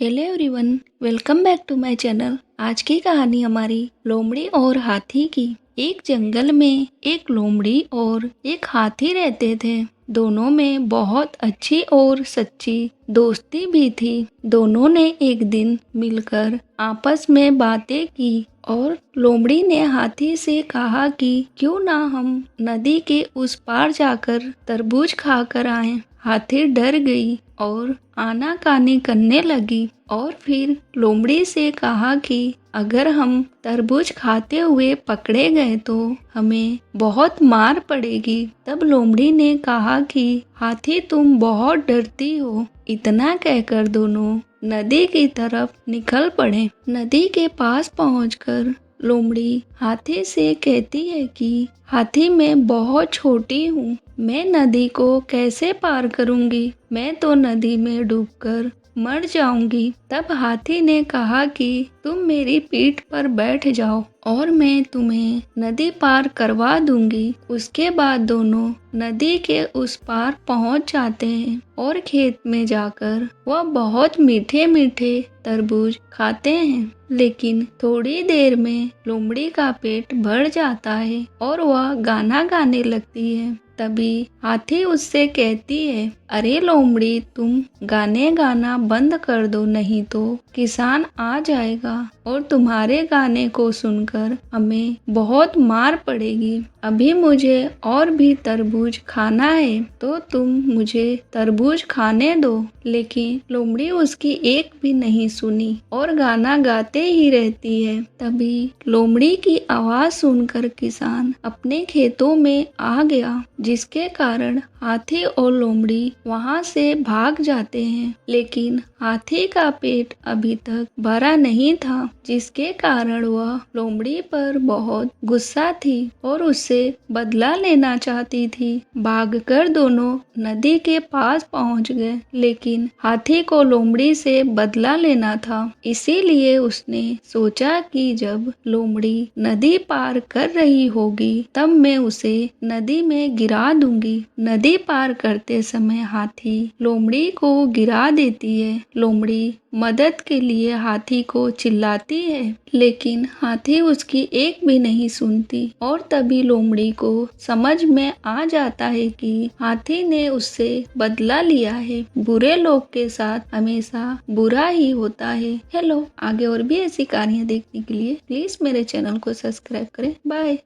Hello everyone, welcome back to my channel. आज की कहानी हमारी लोमड़ी और हाथी की। एक जंगल में एक लोमड़ी और एक हाथी रहते थे। दोनों में बहुत अच्छी और सच्ची दोस्ती भी थी। दोनों ने एक दिन मिलकर आपस में बातें की और लोमड़ी ने हाथी से कहा कि क्यों ना हम नदी के उस पार जाकर तरबूज खाकर आएं। हाथी डर गई और आनाकानी करने लगी और फिर लोमड़ी से कहा कि अगर हम तरबूज खाते हुए पकड़े गए तो हमें बहुत मार पड़ेगी। तब लोमड़ी ने कहा कि हाथी तुम बहुत डरती हो। इतना कहकर दोनों नदी की तरफ निकल पड़े। नदी के पास पहुंचकर लोमड़ी हाथी से कहती है कि हाथी मैं बहुत छोटी हूँ, मैं नदी को कैसे पार करूँगी, मैं तो नदी में डूबकर मर जाऊंगी। तब हाथी ने कहा कि तुम मेरी पीठ पर बैठ जाओ और मैं तुम्हें नदी पार करवा दूंगी। उसके बाद दोनों नदी के उस पार पहुंच जाते हैं और खेत में जाकर वह बहुत मीठे मीठे तरबूज खाते हैं। लेकिन थोड़ी देर में लोमड़ी का पेट भर जाता है और वह गाना गाने लगती है। तभी हाथी उससे कहती है, अरे लोमड़ी तुम गाने गाना बंद कर दो, नहीं तो किसान आ जाएगा और तुम्हारे गाने को सुनकर हमें बहुत मार पड़ेगी। अभी मुझे और भी तरबूज खाना है तो तुम मुझे तरबूज खाने दो। लेकिन लोमड़ी उसकी एक भी नहीं सुनी और गाना गाते ही रहती है। तभी लोमड़ी की आवाज सुनकर किसान अपने खेतों में आ गया, जिसके कारण हाथी और लोमड़ी वहां से भाग जाते हैं। लेकिन हाथी का पेट अभी तक भरा नहीं था, जिसके कारण वह लोमड़ी पर बहुत गुस्सा थी और उससे बदला लेना चाहती थी। भागकर दोनों नदी के पास पहुंच गए, लेकिन हाथी को लोमड़ी से बदला लेना था। इसीलिए उसने सोचा कि जब लोमड़ी नदी पार कर रही होगी तब मैं उसे नदी में गिरा दूंगी। नदी पार करते समय हाथी लोमड़ी को गिरा देती है। लोमड़ी मदद के लिए हाथी को चिल्लाती है, लेकिन हाथी उसकी एक भी नहीं सुनती और तभी लोमड़ी को समझ में आ जाता है कि हाथी ने उससे बदला लिया है। बुरे लोग के साथ हमेशा बुरा ही होता है। हेलो, आगे और भी ऐसी कहानियाँ देखने के लिए प्लीज मेरे चैनल को सब्सक्राइब करें। बाय।